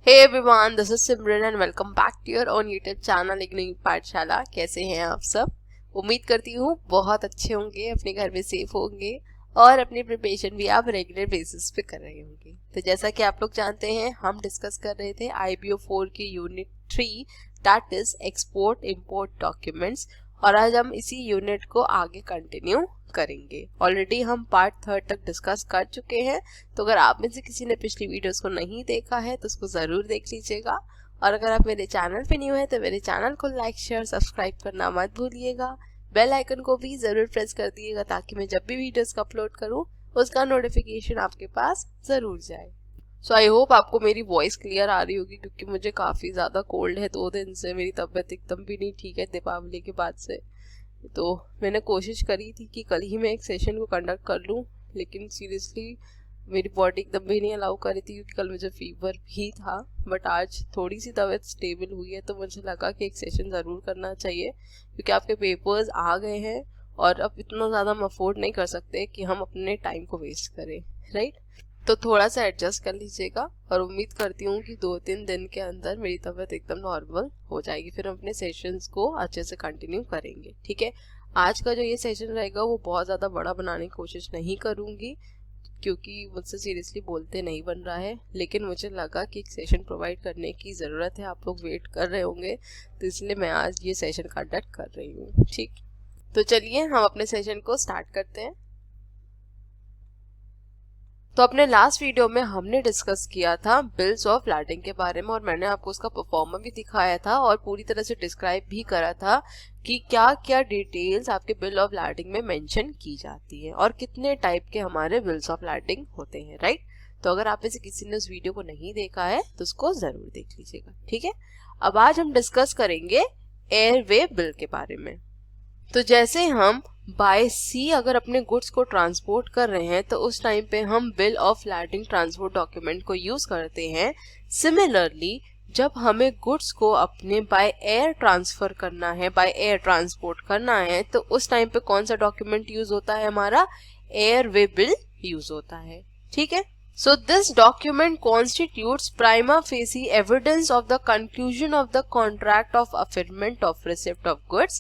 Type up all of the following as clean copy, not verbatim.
Hey everyone, this is Simran and welcome back to your own YouTube channel एक नई पाठशाला। कैसे हैं आप सब? उम्मीद करती हूँ बहुत अच्छे होंगे, अपने घर में सेफ होंगे और अपनी प्रिपरेशन भी आप रेगुलर बेसिस पे कर रहे होंगे। तो जैसा कि आप लोग जानते हैं, हम डिस्कस कर रहे थे IBO 4 की unit 3 that is export import documents, और आज हम इसी यूनिट को आगे कंटिन्यू करेंगे। ऑलरेडी हम पार्ट 3 तक डिस्कस कर चुके हैं, तो अगर आप में से किसी ने पिछली वीडियोस को नहीं देखा है तो उसको ज़रूर देख लीजिएगा। और अगर आप मेरे चैनल पे न्यू है तो मेरे चैनल को लाइक शेयर सब्सक्राइब करना मत भूलिएगा। बेल आइकन को भी ज़रूर प्रेस कर दिएगा ताकि मैं जब भी वीडियोस का अपलोड करूँ उसका नोटिफिकेशन आपके पास ज़रूर जाए। सो आई होप आपको मेरी वॉइस क्लियर आ रही होगी, क्योंकि मुझे काफ़ी ज़्यादा कोल्ड है। 2 दिन से मेरी तबीयत एकदम भी नहीं ठीक है दीपावली के बाद से। तो मैंने कोशिश करी थी कि कल ही मैं एक सेशन को कंडक्ट कर लूँ, लेकिन सीरियसली मेरी बॉडी एकदम भी नहीं अलाउ कर रही थी, क्योंकि कल मुझे फीवर भी था। बट आज थोड़ी सी तबीयत स्टेबल हुई है, तो मुझे लगा कि एक सेशन ज़रूर करना चाहिए, क्योंकि आपके पेपर्स आ गए हैं और अब इतना ज़्यादा हम अफोर्ड नहीं कर सकते कि हम अपने टाइम को वेस्ट करें, राइट? तो थोड़ा सा एडजस्ट कर लीजिएगा और उम्मीद करती हूँ कि 2-3 दिन के अंदर मेरी तबीयत एकदम नॉर्मल हो जाएगी। फिर हम अपने सेशंस को अच्छे से कंटिन्यू करेंगे, ठीक है? आज का जो ये सेशन रहेगा वो बहुत ज़्यादा बड़ा बनाने की कोशिश नहीं करूँगी, क्योंकि मुझसे सीरियसली बोलते नहीं बन रहा है, लेकिन मुझे लगा कि एक सेशन प्रोवाइड करने की ज़रूरत है। आप लोग वेट कर रहे होंगे, तो इसलिए मैं आज ये सेशन कंडक्ट कर रही हूँ, ठीक? तो चलिए हम अपने सेशन को स्टार्ट करते हैं। तो अपने लास्ट वीडियो में हमने डिस्कस किया था बिल्स ऑफ लाडिंग के बारे में, और मैंने आपको उसका परफॉर्मा भी दिखाया था और पूरी तरह से डिस्क्राइब भी करा था कि क्या क्या डिटेल्स आपके बिल ऑफ लाडिंग में मेंशन की जाती है और कितने टाइप के हमारे बिल्स ऑफ लाडिंग होते हैं, राइट? तो अगर आप में से किसी ने उस वीडियो को नहीं देखा है तो उसको जरूर देख लीजिएगा, ठीक है? अब आज हम डिस्कस करेंगे एयरवे बिल के बारे में। तो जैसे हम बाय सी अगर अपने गुड्स को ट्रांसपोर्ट कर रहे हैं तो उस टाइम पे हम बिल ऑफ लाडिंग ट्रांसपोर्ट डॉक्यूमेंट को यूज करते हैं। सिमिलरली जब हमें गुड्स को अपने बाय एयर ट्रांसफर करना है, बाय एयर ट्रांसपोर्ट करना है, तो उस टाइम पे कौन सा डॉक्यूमेंट यूज होता है? हमारा एयरवे बिल यूज होता है, ठीक है? So this document constitutes prima facie evidence of the conclusion of the contract of affirmation of receipt of goods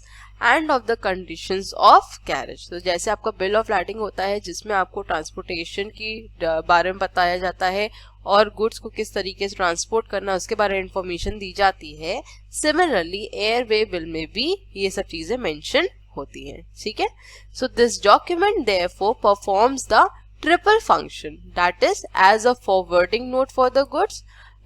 and of the conditions of carriage। तो जैसे आपका बिल ऑफ लाडिंग होता है जिसमें आपको ट्रांसपोर्टेशन की बारे में बताया जाता है और गुड्स को किस तरीके से ट्रांसपोर्ट करना है उसके बारे में इंफॉर्मेशन दी जाती है। सिमिलरली एयरवे बिल में भी ये सब चीजें मेंशन होती हैं, ठीक है? So this document therefore performs the triple function, that is as a forwarding note for the goods,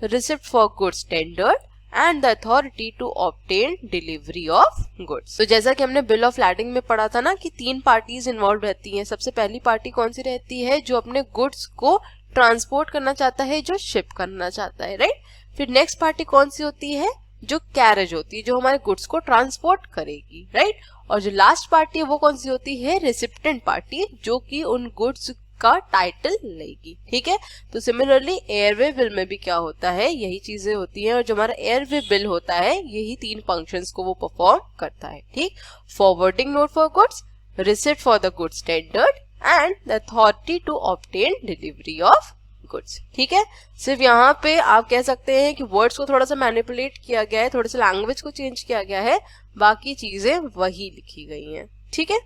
receipt for goods tendered and the authority to obtain delivery of goods। तो जैसा कि हमने बिल ऑफ लाडिंग में पढ़ा था ना कि 3 parties involve रहती हैं। सबसे पहली पार्टी कौन सी रहती है? जो अपने गुड्स को ट्रांसपोर्ट करना चाहता है, जो शिप करना चाहता है, राइट? फिर नेक्स्ट पार्टी कौन सी होती है? जो कैरेज होती है, जो हमारे गुड्स को ट्रांसपोर्ट करेगी, राइट? और जो लास्ट पार्टी है वो कौन सी होती है? रिसिप्टेंट पार्टी, जो कि उन गुड्स का टाइटल लेगी, ठीक है? तो सिमिलरली एयरवे बिल में भी क्या होता है? यही चीजें होती हैं, और जो हमारा एयरवे बिल होता है यही 3 फंक्शंस को वो परफॉर्म करता है, ठीक? Forwarding note for goods, receipt for the goods tendered and the authority to obtain delivery of goods, ठीक है? सिर्फ यहाँ पे आप कह सकते हैं कि वर्ड्स को थोड़ा सा मैनिपुलेट किया गया है, थोड़ा सा लैंग्वेज को चेंज किया गया है, बाकी चीजें वही लिखी गई हैं, ठीक है?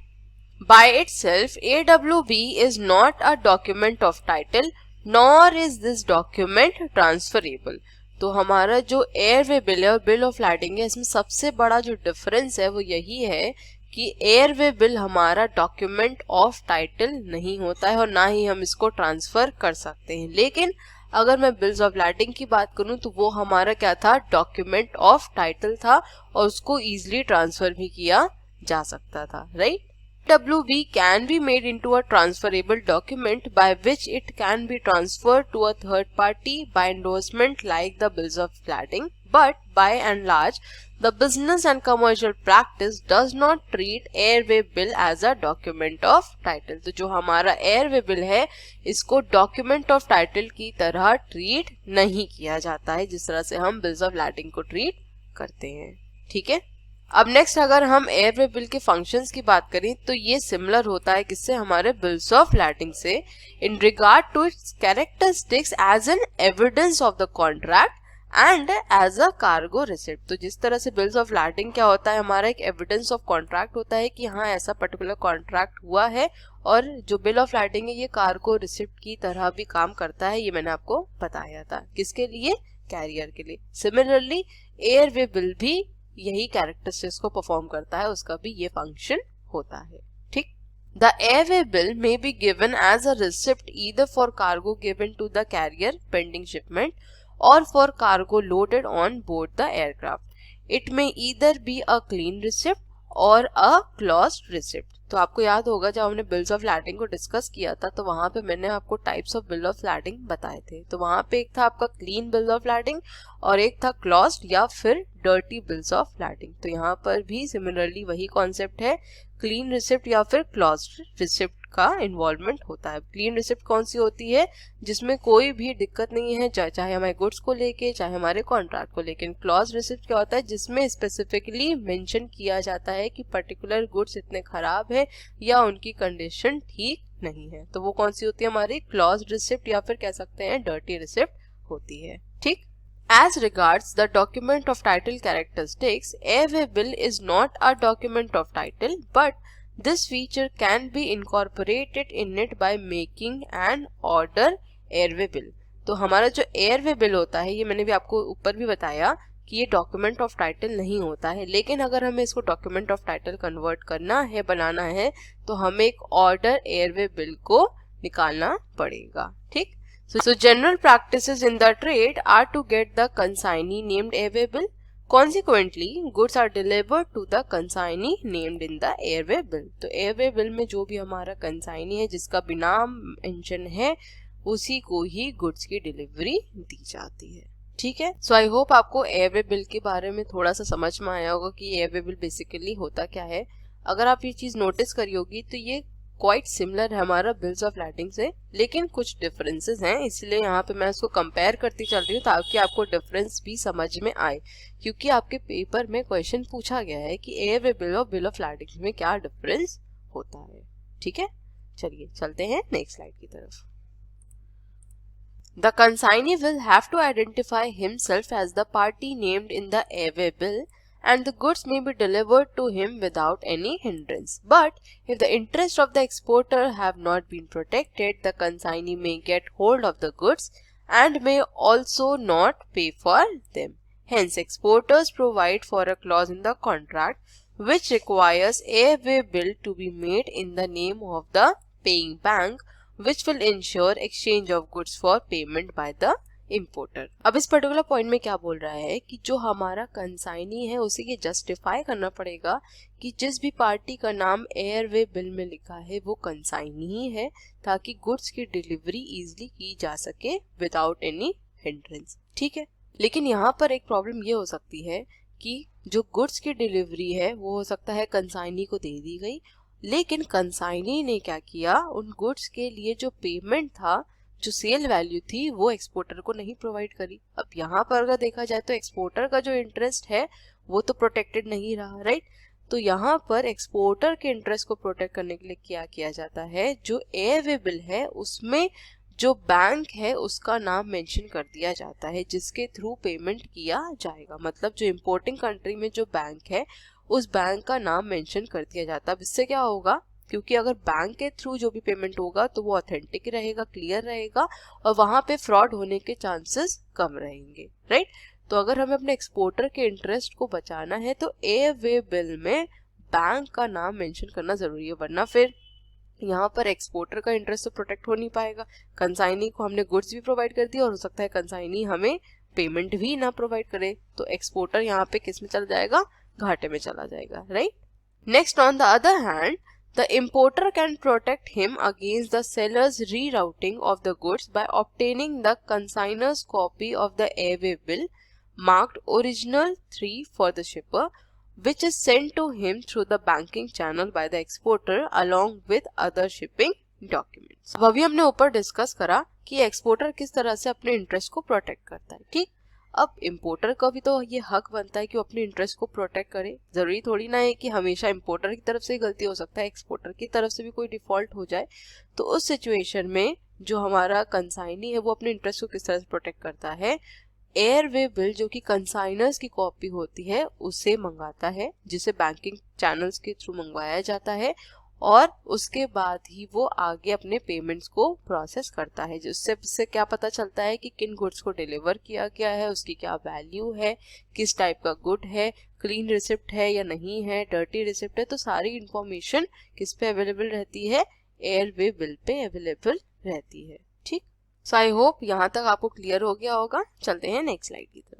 By itself, AWB is not a document of title, nor is this document transferable। तो हमारा जो एयरवे बिल है और बिल ऑफ लाडिंग है, इसमें सबसे बड़ा जो डिफरेंस है वो यही है कि एयरवे बिल हमारा डॉक्यूमेंट ऑफ टाइटल नहीं होता है और ना ही हम इसको ट्रांसफर कर सकते हैं। लेकिन अगर मैं बिल्स ऑफ लाडिंग की बात करूं तो वो हमारा क्या था? डॉक्यूमेंट ऑफ टाइटल था और उसको इजिली ट्रांसफर भी किया जा सकता था, right? AWB can be made into a transferable document by which it can be transferred to a third party by endorsement like the bills of lading, but by and large the business and commercial practice does not treat airway bill as a document of title। तो जो हमारा airway bill है इसको document of title की तरह treat नहीं किया जाता है जिस तरह से हम bills of lading को treat करते हैं, ठीक है? अब नेक्स्ट अगर हम एयरवे बिल के फंक्शंस की बात करें तो ये सिमिलर होता है किससे? हमारे बिल्स ऑफ लाडिंग से, in regard to its characteristics as an evidence of the contract and as a cargo receipt. तो जिस तरह से बिल्स ऑफ लैडिंग क्या होता है, हमारा एक एविडेंस ऑफ कॉन्ट्रैक्ट होता है कि हाँ ऐसा पर्टिकुलर कॉन्ट्रैक्ट हुआ है, और जो बिल ऑफ लैडिंग है ये कार्गो रिसिप्ट की तरह भी काम करता है। ये मैंने आपको बताया था, किसके लिए, कैरियर के लिए। सिमिलरली एयरवे बिल भी यही कैरेक्टरिस्टिक्स को परफॉर्म करता है, उसका भी ये फंक्शन होता है। ठीक, the airway bill may be given as a receipt either for cargo given to the carrier pending shipment or for cargo loaded on board the aircraft. It may either be a clean receipt or a closed receipt. तो आपको याद होगा जब हमने bills of lading को discuss किया था तो वहां पे मैंने आपको types of bill of lading बताए थे। तो वहां पे एक था आपका क्लीन बिल ऑफ लैडिंग और एक था क्लॉज्ड या फिर डर्टी बिल्स ऑफ लैडिंग। तो यहाँ पर भी सिमिलरली वही कॉन्सेप्ट है, क्लीन रिसिप्ट या फिर क्लॉज्ड रिसिप्ट का इन्वॉल्वमेंट होता है। क्लीन रिसिप्ट कौन सी होती है, जिसमें कोई भी दिक्कत नहीं है, चाहे हमारे गुड्स को लेके चाहे हमारे कॉन्ट्रैक्ट को लेके। क्लॉज रिसिप्ट क्या होता है, जिसमें स्पेसिफिकली मेंशन किया जाता है कि पर्टिकुलर गुड्स इतने खराब है या उनकी कंडीशन ठीक नहीं है। तो वो कौन सी होती है, हमारी क्लॉज रिसिप्ट या फिर कह सकते हैं डर्टी रिसिप्ट होती है। ठीक, as regards the document of title characteristics, airway bill is not a document of title, but this feature can be incorporated in it by making an order airway bill. तो हमारा जो airway bill होता है, ये मैंने भी आपको ऊपर भी बताया कि ये डॉक्यूमेंट ऑफ टाइटल नहीं होता है, लेकिन अगर हमें इसको डॉक्यूमेंट ऑफ टाइटल कन्वर्ट करना है, बनाना है, तो हमें एक ऑर्डर एयरवे बिल को निकालना पड़ेगा। ठीक, so general practices in the trade are to get the consignee named airway bill. Consequently, goods are delivered to the consignee named in the airway bill. तो airway bill में जो भी हमारा consignee है जिसका भी नाम मेंशन है, उसी को ही गुड्स की डिलीवरी दी जाती है। ठीक है, सो आई होप आपको एयरवे बिल के बारे में थोड़ा सा समझ में आया होगा कि एयरवे बिल बेसिकली होता क्या है। अगर आप ये चीज नोटिस करी होगी तो ये क्वाइट सिमिलर है हमारा बिल्स ऑफ लैडिंग से, लेकिन कुछ डिफरेंसेस हैं, इसलिए यहाँ पे मैं इसको कंपेयर करती चल रही हूँ ताकि आपको डिफरेंस भी समझ में आए, क्योंकि आपके पेपर में क्वेश्चन पूछा गया है कि एयरवे बिल और बिल ऑफ लैडिंग में क्या डिफरेंस होता है। ठीक है, चलिए चलते हैं नेक्स्ट स्लाइड की तरफ। The consignee will have to identify himself as the party named in the airway bill, and the goods may be delivered to him without any hindrance. But if the interests of the exporter have not been protected, the consignee may get hold of the goods and may also not pay for them. Hence, exporters provide for a clause in the contract which requires airway bill to be made in the name of the paying bank, which will ensure exchange of goods for payment by the importer. अब इस particular point में क्या बोल रहा है कि जो हमारा कंसाइनी है उसे ये जस्टिफाई करना पड़ेगा कि जिस भी पार्टी का नाम एयरवे बिल में लिखा है वो कंसाइनी ही है, ताकि गुड्स की डिलीवरी इजीली की जा सके विदाउट एनी हिंड्रेंस। ठीक है, लेकिन यहाँ पर एक प्रॉब्लम ये हो सकती है कि जो गुड्स की डिलीवरी है वो हो सकता है कंसाइनी को दे दी गई, लेकिन कंसाइनी ने क्या किया, उन गुड्स के लिए जो पेमेंट था, जो सेल वैल्यू थी, वो एक्सपोर्टर को नहीं प्रोवाइड करी। अब यहाँ पर अगर देखा जाए तो एक्सपोर्टर का जो इंटरेस्ट है वो तो प्रोटेक्टेड नहीं रहा, राइट। तो यहाँ पर एक्सपोर्टर के इंटरेस्ट को प्रोटेक्ट करने के लिए क्या किया जाता है, जो एयरवे बिल है उसमें जो बैंक है उसका नाम मेंशन कर दिया जाता है जिसके थ्रू पेमेंट किया जाएगा। मतलब जो इंपोर्टिंग कंट्री में जो बैंक है उस बैंक का नाम मेंशन कर दिया जाता है। इससे क्या होगा, क्योंकि अगर बैंक के थ्रू जो भी पेमेंट होगा तो वो ऑथेंटिक रहेगा, क्लियर रहेगा और वहां पे फ्रॉड होने के चांसेस कम रहेंगे, राइट। तो अगर हमें अपने एक्सपोर्टर के इंटरेस्ट को बचाना है तो एयरवे बिल में बैंक का नाम मेंशन करना जरूरी है, वरना फिर यहाँ पर एक्सपोर्टर का इंटरेस्ट तो प्रोटेक्ट हो नहीं पाएगा। कंसाइनी को हमने गुड्स भी प्रोवाइड कर दिया और हो सकता है कंसाइनी हमें पेमेंट भी ना प्रोवाइड करे, तो एक्सपोर्टर यहाँ पे किस में चला जाएगा, घाटे में चला जाएगा, right. Next, on the other hand, the importer can protect him against the seller's rerouting of the goods by obtaining the consignor's copy of the airway bill marked original 3 for the shipper, which is sent to him through the banking channel by the exporter along with other shipping documents. अब अभी हमने ऊपर discuss करा कि exporter किस तरह से अपने इंटरेस्ट को प्रोटेक्ट करता है, ठीक। अब इंपोर्टर का भी तो ये हक बनता है कि वो अपने इंटरेस्ट को प्रोटेक्ट करे। जरूरी थोड़ी ना है कि हमेशा इंपोर्टर की तरफ से ही गलती हो, सकता है एक्सपोर्टर की तरफ से भी कोई डिफॉल्ट हो जाए। तो उस सिचुएशन में जो हमारा कंसाइनी है वो अपने इंटरेस्ट को किस तरह से प्रोटेक्ट करता है, एयरवे बिल जो कि कंसाइनर्स की कॉपी होती है उसे मंगाता है, जिसे बैंकिंग चैनल्स के थ्रू मंगवाया जाता है, और उसके बाद ही वो आगे अपने पेमेंट्स को प्रोसेस करता है, जिससे क्या पता चलता है कि किन गुड्स को डिलीवर किया गया है, उसकी क्या वैल्यू है, किस टाइप का गुड है, क्लीन रिसिप्ट है या नहीं है, डर्टी रिसिप्ट है। तो सारी इंफॉर्मेशन किस पे अवेलेबल रहती है, एयरवे बिल पे अवेलेबल रहती है। ठीक, सो आई होप यहाँ तक आपको क्लियर हो गया होगा। चलते हैं नेक्स्ट स्लाइड की तरफ।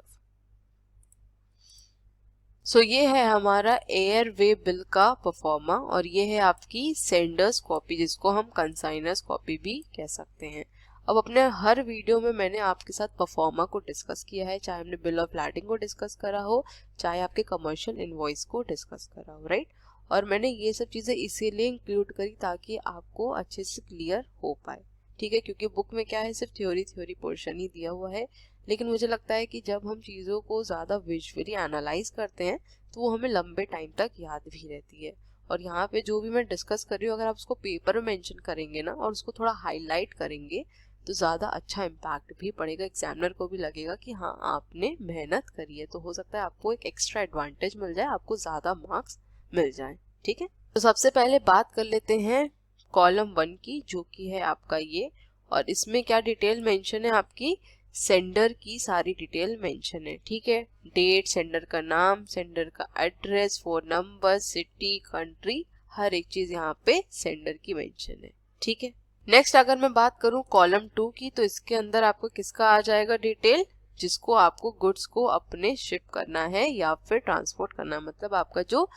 सो ये है हमारा एयरवे बिल का परफॉर्मा, और ये है आपकी सेंडर्स कॉपी, जिसको हम कंसाइनर्स कॉपी भी कह सकते हैं। अब अपने हर वीडियो में मैंने आपके साथ परफॉर्मा को डिस्कस किया है, चाहे हमने बिल ऑफ लैडिंग को डिस्कस करा हो, चाहे आपके कमर्शियल इनवॉइस को डिस्कस करा हो, राइट। और मैंने ये सब चीज़ें इसीलिए इंक्लूड करी ताकि आपको अच्छे से क्लियर हो पाए, ठीक है, क्योंकि बुक में क्या है, सिर्फ थ्योरी पोर्शन ही दिया हुआ है। लेकिन मुझे लगता है कि जब हम चीज़ों को ज़्यादा विजुअली एनालाइज करते हैं तो वो हमें लंबे टाइम तक याद भी रहती है। और यहाँ पे जो भी मैं डिस्कस कर रही हूँ, अगर आप उसको पेपर में मेंशन करेंगे ना और उसको थोड़ा हाईलाइट करेंगे तो ज़्यादा अच्छा इम्पैक्ट भी पड़ेगा, एग्जामिनर को भी लगेगा कि हाँ आपने मेहनत करी है, तो हो सकता है आपको एक एक्स्ट्रा एडवांटेज मिल जाए, आपको ज़्यादा मार्क्स मिल जाए। ठीक है, तो सबसे पहले बात कर लेते हैं कॉलम 1 की, जो कि है आपका ये, और इसमें क्या डिटेल मेंशन है, आपकी सेंडर की सारी डिटेल मेंशन है। ठीक है, डेट, सेंडर का नाम, सेंडर का address, phone number, city, country, हर एक चीज यहाँ पे सेंडर की मेंशन है। ठीक है, नेक्स्ट अगर मैं बात करूँ कॉलम 2 की, तो इसके अंदर आपको किसका आ जाएगा डिटेल, जिसको आपको गुड्स को अपने शिप करना है या फिर ट्रांसपोर्ट करना है, मतलब आपका जो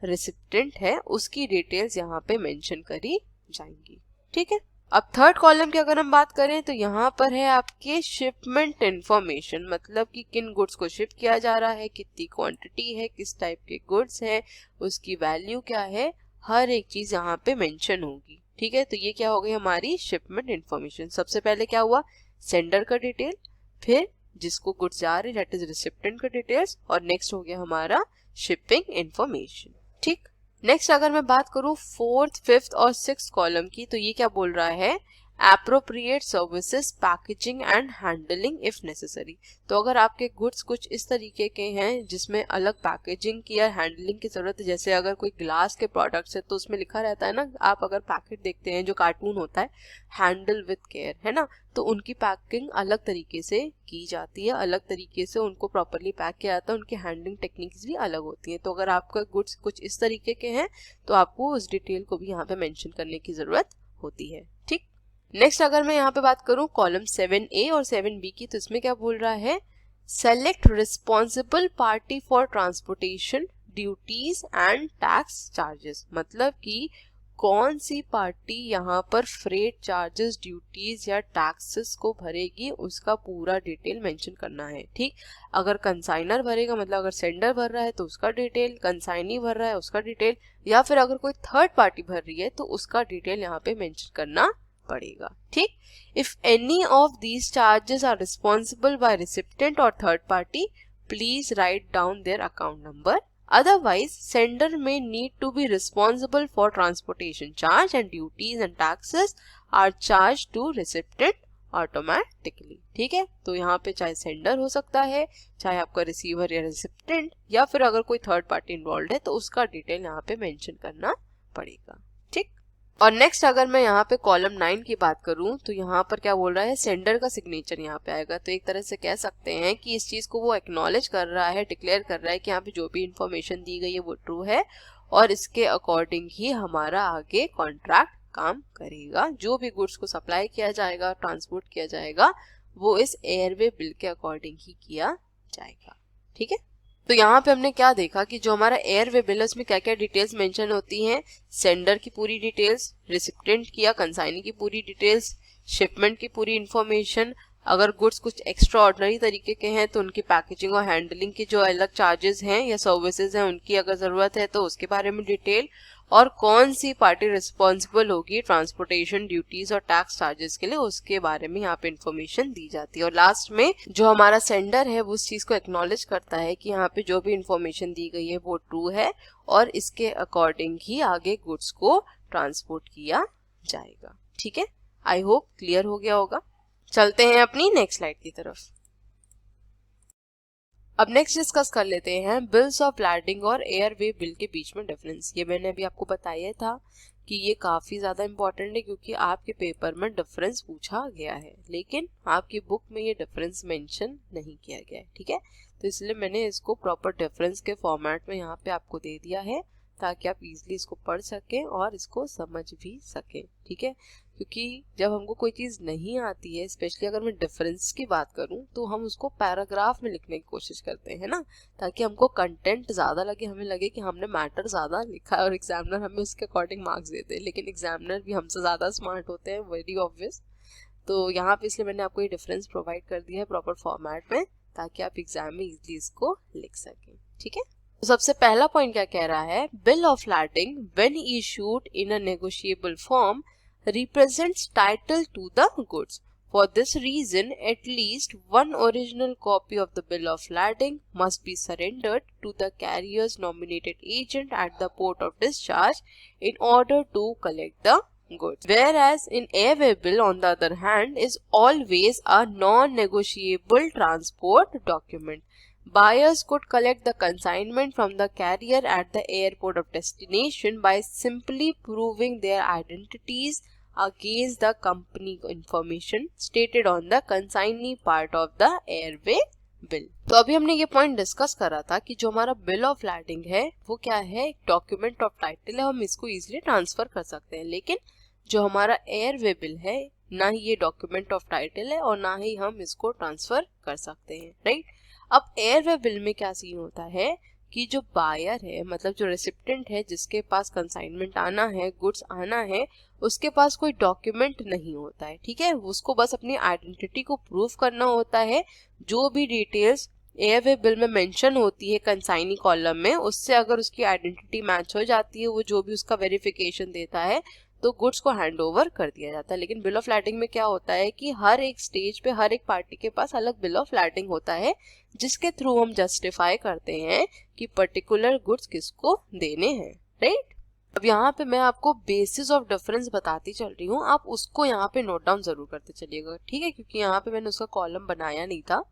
रेसिपिएंट है उसकी डिटेल्स यहाँ पे मेंशन करी जाएंगी। ठीक है, अब थर्ड कॉलम की अगर हम बात करें तो यहाँ पर है आपके शिपमेंट इंफॉर्मेशन, मतलब कि किन गुड्स को शिप किया जा रहा है, कितनी क्वांटिटी है, किस टाइप के गुड्स है, उसकी वैल्यू क्या है, हर एक चीज यहाँ पे मेंशन होगी। ठीक है, तो ये क्या हो गई हमारी शिपमेंट इंफॉर्मेशन। सबसे पहले क्या हुआ, सेंडर का डिटेल, फिर जिसको गुड्स जा रहे दैट इज रिसिपिएंट का डिटेल्स, और नेक्स्ट हो गया हमारा शिपिंग इंफॉर्मेशन। ठीक, नेक्स्ट अगर मैं बात करूं फोर्थ, फिफ्थ और सिक्स्थ कॉलम की, तो ये क्या बोल रहा है, appropriate services, packaging and handling if necessary. तो अगर आपके गुड्स कुछ इस तरीके के हैं जिसमें अलग पैकेजिंग की या हैंडलिंग की जरूरत है, जैसे अगर कोई ग्लास के प्रोडक्ट्स है तो उसमें लिखा रहता है ना, आप अगर पैकेट देखते हैं जो कार्टून होता है, हैंडल विथ केयर, है ना, तो उनकी पैकिंग अलग तरीके से की जाती है, अलग तरीके से उनको प्रॉपरली पैक किया जाता है, उनकी हैंडलिंग टेक्निक्स भी अलग होती हैं। तो अगर आपका गुड्स कुछ इस तरीके के हैं तो आपको उस डिटेल को भी यहाँ पे मेंशन करने की जरूरत होती है। ठीक, नेक्स्ट अगर मैं यहाँ पे बात करूँ कॉलम 7A और 7B की, तो इसमें क्या बोल रहा है, select responsible party for transportation, duties and tax charges, मतलब कि कौन सी पार्टी यहाँ पर फ्रेट चार्जेस, ड्यूटीज या टैक्सेस को भरेगी, उसका पूरा डिटेल मेंशन करना है। ठीक, अगर कंसाइनर भरेगा, मतलब अगर सेंडर भर रहा है तो उसका डिटेल, कंसाइनी भर रहा है उसका डिटेल, या फिर अगर कोई थर्ड पार्टी भर रही है तो उसका डिटेल यहाँ पे मेंशन करना पड़ेगा। ठीक, if any of these charges are responsible by recipient और third party, please write down their account number, otherwise sender may need to be responsible for transportation charge and duties and taxes are charged to recipient automatically। ठीक है, तो यहाँ पे चाहे sender हो सकता है, चाहे आपका रिसीवर या रेसिपिएंट, या फिर अगर कोई थर्ड पार्टी इन्वॉल्व है तो उसका डिटेल यहाँ पे मेंशन करना पड़ेगा। ठीक, और नेक्स्ट अगर मैं यहाँ पे कॉलम 9 की बात करूँ तो यहाँ पर क्या बोल रहा है, सेंडर का सिग्नेचर यहाँ पे आएगा। तो एक तरह से कह सकते हैं कि इस चीज को वो एक्नॉलेज कर रहा है, डिक्लेयर कर रहा है कि यहाँ पे जो भी इंफॉर्मेशन दी गई है वो ट्रू है, और इसके अकॉर्डिंग ही हमारा आगे कॉन्ट्रैक्ट काम करेगा। जो भी गुड्स को सप्लाई किया जाएगा, ट्रांसपोर्ट किया जाएगा, वो इस एयरवे बिल के अकॉर्डिंग ही किया जाएगा। ठीक है, तो यहाँ पे हमने क्या देखा कि जो हमारा एयरवे बिल है उसमें क्या क्या डिटेल्स मेंशन होती हैं, सेंडर की पूरी डिटेल्स, रिसिपिएंट की या कंसाइनी की पूरी डिटेल्स, शिपमेंट की पूरी इंफॉर्मेशन, अगर गुड्स कुछ एक्स्ट्रा ऑर्डिनरी तरीके के हैं तो उनकी पैकेजिंग और हैंडलिंग की जो अलग चार्जेस हैं या सर्विसेज हैं उनकी अगर जरूरत है तो उसके बारे में डिटेल, और कौन सी पार्टी रिस्पॉन्सिबल होगी ट्रांसपोर्टेशन, ड्यूटीज और टैक्स चार्जेस के लिए, उसके बारे में यहाँ पे इंफॉर्मेशन दी जाती है। और लास्ट में जो हमारा सेंडर है वो उस चीज को एक्नॉलेज करता है कि यहाँ पे जो भी इंफॉर्मेशन दी गई है वो ट्रू है और इसके अकॉर्डिंग ही आगे गुड्स को ट्रांसपोर्ट किया जाएगा। ठीक है, आई होप क्लियर हो गया होगा। चलते हैं अपनी नेक्स्ट स्लाइड की तरफ। अब नेक्स्ट डिस्कस कर लेते हैं बिल्स ऑफ लैंडिंग और एयरवे बिल के बीच में डिफरेंस। ये मैंने अभी आपको बताया था कि ये काफ़ी ज़्यादा इंपॉर्टेंट है क्योंकि आपके पेपर में डिफरेंस पूछा गया है, लेकिन आपकी बुक में ये डिफरेंस मेंशन नहीं किया गया है। ठीक है, तो इसलिए मैंने इसको प्रॉपर डिफरेंस के फॉर्मेट में यहाँ पे आपको दे दिया है ताकि आप इजीली इसको पढ़ सकें और इसको समझ भी सकें। ठीक है, क्योंकि जब हमको कोई चीज़ नहीं आती है, स्पेशली अगर मैं डिफरेंस की बात करूं, तो हम उसको पैराग्राफ में लिखने की कोशिश करते हैं ना, ताकि हमको कंटेंट ज़्यादा लगे, हमें लगे कि हमने मैटर ज़्यादा लिखा है और एग्जामिनर हमें उसके अकॉर्डिंग मार्क्स देते हैं। लेकिन एग्जामिनर भी हमसे ज़्यादा स्मार्ट होते हैं, वेरी ऑब्वियस। तो यहाँ पे इसलिए मैंने आपको ये डिफरेंस प्रोवाइड कर दिया है प्रॉपर फॉर्मेट में, ताकि आप एग्जाम में इजीली इसको लिख सकें। ठीक है, तो सबसे पहला पॉइंट क्या कह रहा है, bill of landing when issued in a negotiable form represents title to the goods. For this reason, at least one original copy of the bill of lading must be surrendered to the carrier's nominated agent at the port of discharge in order to collect the goods. Whereas in airway bill, on the other hand, is always a non-negotiable transport document. Buyers could collect the consignment from the carrier at the airport of destination by simply proving their identities against the company information stated on the consignee part of the airway bill. तो अभी हमने ये point discuss करा था कि जो हमारा bill of landing है वो क्या है, एक डॉक्यूमेंट ऑफ टाइटल है, हम इसको इजीली ट्रांसफर कर सकते हैं। लेकिन जो हमारा एयरवे बिल है, ना ही ये डॉक्यूमेंट ऑफ टाइटल है और ना ही हम इसको ट्रांसफर कर सकते हैं, राइट। अब एयरवे बिल में क्या सीन होता है कि जो बायर है, मतलब जो रेसिपिएंट है, जिसके पास कंसाइनमेंट आना है, गुड्स आना है, उसके पास कोई डॉक्यूमेंट नहीं होता है। ठीक है, उसको बस अपनी आइडेंटिटी को प्रूव करना होता है। जो भी डिटेल्स एयरवे बिल में मेंशन होती है कंसाइनी कॉलम में, उससे अगर उसकी आइडेंटिटी मैच हो जाती है, वो जो भी उसका वेरिफिकेशन देता है, तो गुड्स को हैंड ओवर कर दिया जाता है। लेकिन बिल ऑफ लैंडिंग में क्या होता है कि हर एक स्टेज पे हर एक पार्टी के पास अलग बिल ऑफ लैंडिंग होता है, जिसके थ्रू हम जस्टिफाई करते हैं कि पर्टिकुलर गुड्स किसको देने हैं, राइट। अब यहाँ पे मैं आपको बेसिस ऑफ डिफरेंस बताती चल रही हूँ, आप उसको यहाँ पे नोट डाउन जरूर करते चलिएगा। ठीक है, क्योंकि यहाँ पे मैंने उसका कॉलम बनाया नहीं था,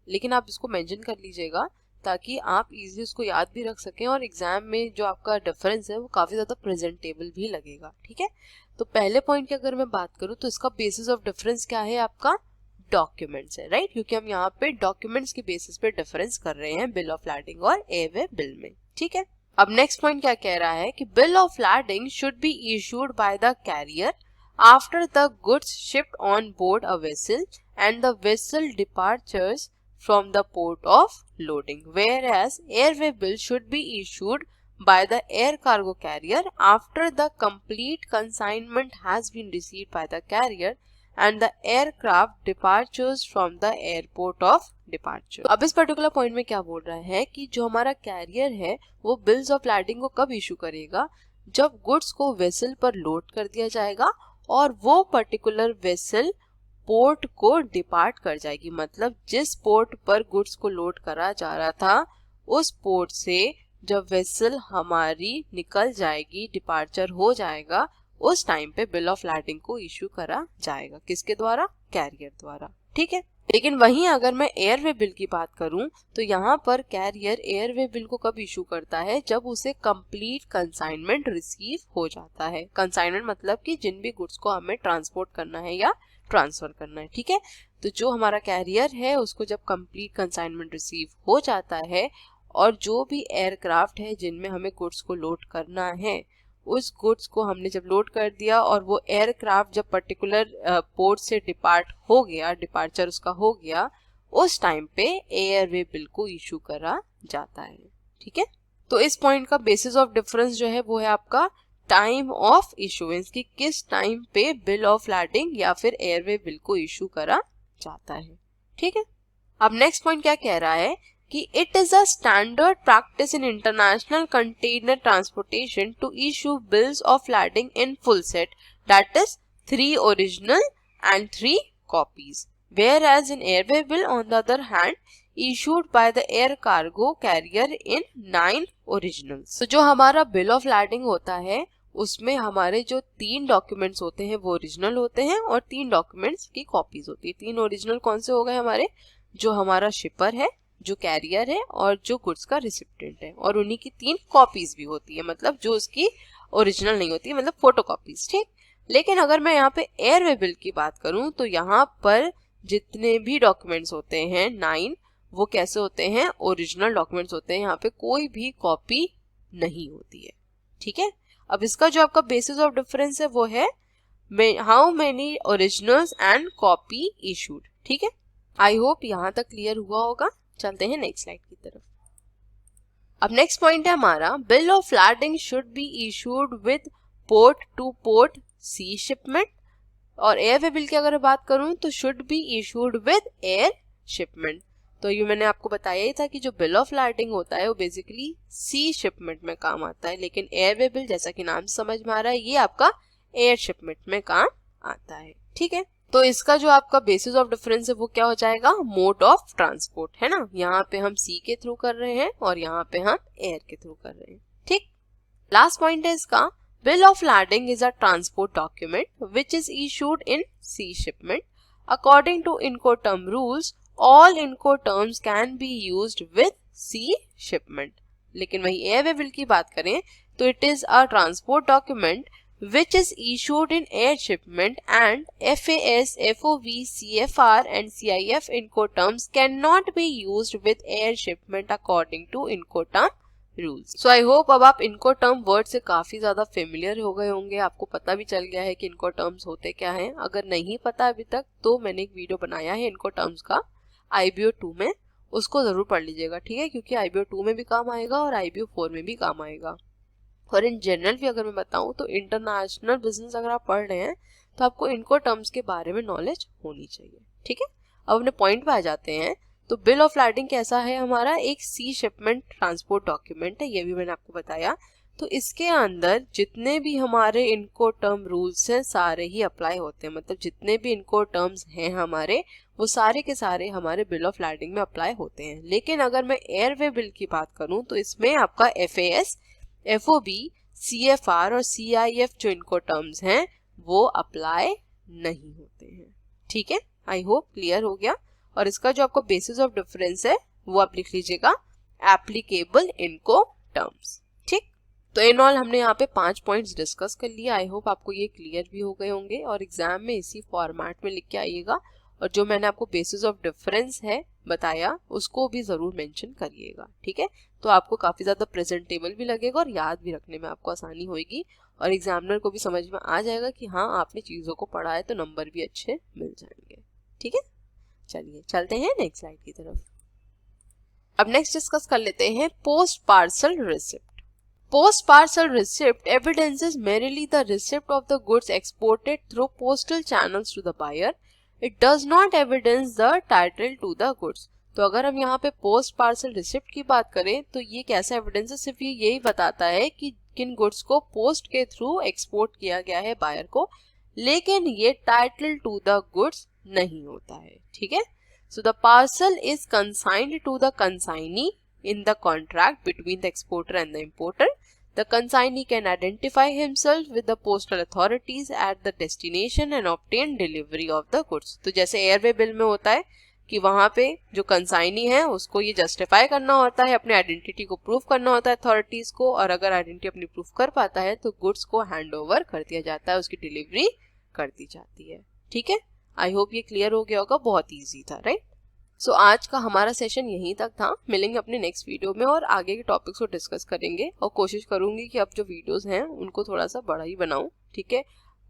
लेकिन आप इसको मेंशन कर लीजिएगा ताकि आप इजीली उसको याद भी रख सकें और एग्जाम में जो आपका डिफरेंस है वो काफ़ी ज़्यादा प्रेजेंटेबल भी लगेगा। ठीक है, तो पहले पॉइंट की अगर मैं बात करूँ तो इसका बेसिस ऑफ डिफरेंस क्या है, आपका डॉक्यूमेंट्स है, राइट, क्योंकि हम यहाँ पे डॉक्यूमेंट्स के बेसिस पे डिफरेंस कर रहे हैं बिल ऑफ लैंडिंग और एयरवे बिल में। ठीक है, अब नेक्स्ट पॉइंट क्या कह रहा है कि bill of landing should be issued by the carrier after the goods shipped on board a vessel and the vessel departures from the port of loading, whereas airway bill should be issued by the air cargo carrier after the complete consignment has been received by the carrier and the aircraft departures from the airport of departure. अब इस particular point में क्या बोल रहा है कि जो हमारा कैरियर है वो बिल्स ऑफ लैंडिंग को कब इशू करेगा, जब गुड्स को वेसल पर लोड कर दिया जाएगा और वो पर्टिकुलर वेसल पोर्ट को डिपार्ट कर जाएगी। मतलब जिस पोर्ट पर गुड्स को लोड करा जा रहा था, उस पोर्ट से जब वेसल हमारी निकल जाएगी, डिपार्चर हो जाएगा, उस टाइम पे बिल ऑफ लैंडिंग को इशू करा जाएगा। किसके द्वारा, कैरियर द्वारा। ठीक है, लेकिन वहीं अगर मैं एयरवे बिल की बात करूं तो यहाँ पर कैरियर एयरवे बिल को कब इशू करता है, जब उसे कंप्लीट कंसाइनमेंट रिसीव हो जाता है। कंसाइनमेंट मतलब कि जिन भी गुड्स को हमें ट्रांसपोर्ट करना है या ट्रांसफर करना है। ठीक है, तो जो हमारा कैरियर है उसको जब कंप्लीट कंसाइनमेंट रिसीव हो जाता है और जो भी एयरक्राफ्ट है जिनमें हमें गुड्स को लोड करना है, उस गुड्स को हमने जब लोड कर दिया और वो एयरक्राफ्ट जब पर्टिकुलर पोर्ट से डिपार्ट हो गया, डिपार्चर उसका हो गया, उस टाइम पे एयरवे बिल को इशू करा जाता है। ठीक है, तो इस पॉइंट का बेसिस ऑफ डिफरेंस जो है वो है आपका टाइम ऑफ इशुएंस, की किस टाइम पे बिल ऑफ लैंडिंग या फिर एयरवे बिल को इशू करा जाता है। ठीक है, अब नेक्स्ट पॉइंट क्या कह रहा है कि it is a standard practice in international container transportation to issue bills of landing in full set, that is 3 original and 3 copies, whereas in airway bill on the other hand issued by the air cargo carrier in 9 originals। तो जो हमारा bill of landing होता है उसमें हमारे जो 3 documents होते हैं वो ओरिजिनल होते हैं और 3 डॉक्यूमेंट्स की कॉपीज होती है। 3 ओरिजिनल कौन से हो गए हमारे, जो हमारा शिपर है, जो कैरियर है और जो गुड्स का रिसिप्टेंट है, और उन्हीं की 3 कॉपीज भी होती है, मतलब जो उसकी ओरिजिनल नहीं होती, मतलब फोटो कॉपीज, ठीक। लेकिन अगर मैं यहाँ पे एयर वे बिल की बात करूं तो यहाँ पर जितने भी डॉक्यूमेंट्स होते हैं 9, वो कैसे होते हैं, ओरिजिनल डॉक्यूमेंट्स होते हैं, यहाँ पे कोई भी कॉपी नहीं होती है, ठीक है। अब इसका जो आपका बेसिस ऑफ डिफरेंस है वो है how many originals and copy issued, ठीक है। आई होप यहाँ तक क्लियर हुआ होगा। चलते हैं नेक्स्ट स्लाइड की तरफ। अब नेक्स्ट पॉइंट है हमारा, bill of landing should be issued with port to port sea shipment, और एयर वे बिल की अगर बात करूं तो should be issued with air shipment. तो ये मैंने आपको बताया ही था कि जो बिल ऑफ लैंडिंग होता है वो बेसिकली सी शिपमेंट में काम आता है, लेकिन एयर वे बिल जैसा कि नाम समझ में आ रहा है ये आपका एयर शिपमेंट में काम आता है, ठीक है। तो इसका जो आपका बेसिस ऑफ डिफरेंस है वो क्या हो जाएगा, मोड ऑफ ट्रांसपोर्ट, है ना। यहाँ पे हम सी के थ्रू कर रहे हैं और यहाँ पे हम एयर के थ्रू कर रहे हैं, ठीक। लास्ट पॉइंट है इसका, bill of lading is a transport document which is issued in sea shipment according to incoterm rules, all incoterms can be used with sea shipment. लेकिन वही एयर वे बिल की बात करें तो it is a transport document which is issued in air shipment, and FAS, FOV, CFR and CIF Incoterms cannot be used with air shipment according to Incoterm rules. So I hope अब आप Incoterm word से काफी ज्यादा familiar हो गए होंगे, आपको पता भी चल गया है कि Incoterms होते क्या हैं। अगर नहीं पता अभी तक तो मैंने एक वीडियो बनाया है Incoterms का IBO 2 में, उसको जरूर पढ़ लीजिएगा, ठीक है, क्योंकि IBO 2 में भी काम आएगा और IBO 4 में भी काम आएगा। और इन जनरल भी अगर मैं बताऊं तो इंटरनेशनल बिजनेस अगर आप पढ़ रहे हैं तो आपको इनकोटर्म्स के बारे में नॉलेज होनी चाहिए, ठीक है। अब अपने पॉइंट पे आ जाते हैं। तो बिल ऑफ लैंडिंग कैसा है हमारा, एक सी शिपमेंट ट्रांसपोर्ट डॉक्यूमेंट है, ये भी मैंने आपको बताया। तो इसके अंदर जितने भी हमारे इनकोटर्म रूल्स हैं सारे ही अप्लाई होते हैं, मतलब जितने भी इनकोटर्म्स हैं हमारे वो सारे के सारे हमारे बिल ऑफ लैंडिंग में अप्लाई होते हैं। लेकिन अगर मैं एयरवे बिल की बात करूं तो इसमें आपका FAS, FOB, CFR और CIF जो इनकोटर्म्स हैं वो अप्लाई नहीं होते हैं, ठीक है। आई होप क्लियर हो गया। और इसका जो आपका बेसिस ऑफ डिफरेंस है वो आप लिख लीजिएगा, एप्लीकेबल इनकोटर्म्स, ठीक। तो इन ऑल हमने यहाँ पे 5 पॉइंट्स डिस्कस कर लिया। आई होप आपको ये क्लियर भी हो गए होंगे और एग्जाम में इसी फॉर्मेट में लिख के आइएगा। और जो मैंने आपको बेसिस ऑफ डिफरेंस है बताया उसको भी जरूर मेंशन करिएगा, ठीक है। तो आपको काफी ज्यादा प्रेजेंटेबल भी लगेगा और याद भी रखने में आपको आसानी होगी, और एग्जामिनर को भी समझ में आ जाएगा कि हाँ आपने चीजों को पढ़ा है, तो नंबर भी अच्छे मिल जाएंगे, ठीक है। चलिए चलते हैं नेक्स्ट स्लाइड की तरफ। अब नेक्स्ट डिस्कस कर लेते हैं post parcel receipt. Post parcel receipt evidences merely the receipt of the goods exported through postal channels to the buyer. It does not evidence the title to the goods. तो अगर हम यहाँ पे post parcel receipt की बात करें तो ये कैसा एविडेंस है, सिर्फ ये यही बताता है कि किन गुड्स को पोस्ट के थ्रू एक्सपोर्ट किया गया है बायर को, लेकिन ये टाइटल टू द गुड्स नहीं होता है, ठीक है। So the parcel is consigned to the consignee in the contract between the exporter and the importer. The consignee can identify himself with the postal authorities at the destination and obtain delivery of the goods. तो जैसे airway bill में होता है कि वहां पे जो consignee है उसको ये जस्टिफाई करना होता है, अपने आइडेंटिटी को प्रूव करना होता है अथॉरिटीज को, और अगर आइडेंटिटी अपनी प्रूव कर पाता है तो गुड्स को हैंड ओवर कर दिया जाता है, उसकी डिलीवरी कर दी जाती है, ठीक है। आई होप ये क्लियर हो गया होगा, बहुत ईजी था, राइट। सो आज का हमारा सेशन यहीं तक था। मिलेंगे अपने नेक्स्ट वीडियो में और आगे के टॉपिक्स को डिस्कस करेंगे, और कोशिश करूंगी कि अब जो वीडियोस हैं उनको थोड़ा सा बड़ा ही बनाऊं, ठीक है।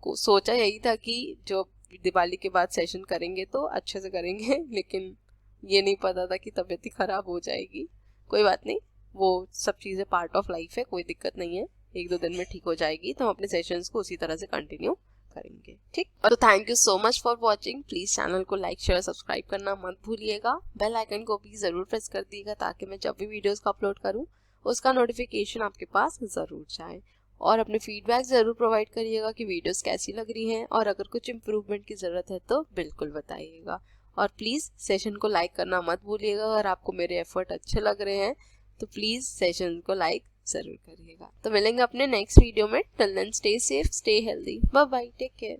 सोचा यही था कि जो दिवाली के बाद सेशन करेंगे तो अच्छे से करेंगे, लेकिन ये नहीं पता था कि तबीयत ही खराब हो जाएगी। कोई बात नहीं, वो सब चीज़ें पार्ट ऑफ लाइफ है, कोई दिक्कत नहीं है, 1-2 दिन में ठीक हो जाएगी। तो हम अपने सेशंस को उसी तरह से कंटिन्यू करेंगे, ठीक। तो thank you so much for watching. Please channel को लाइक शेयर सब्सक्राइब करना मत भूलिएगा। बेल आइकन को भी जरूर प्रेस कर दीजिएगा ताकि मैं जब भी वीडियोस को अपलोड करूं उसका नोटिफिकेशन आपके पास जरूर जाए। और अपने फीडबैक जरूर प्रोवाइड करिएगा कि वीडियोस कैसी लग रही हैं, और अगर कुछ इम्प्रूवमेंट की ज़रूरत है तो बिल्कुल बताइएगा। और प्लीज़ सेशन को लाइक करना मत भूलिएगा। अगर आपको मेरे एफर्ट अच्छे लग रहे हैं तो प्लीज़ सेशन को लाइक जरूर करिएगा। तो मिलेंगे अपने नेक्स्ट वीडियो में। Till then stay safe, stay healthy, bye bye, take care.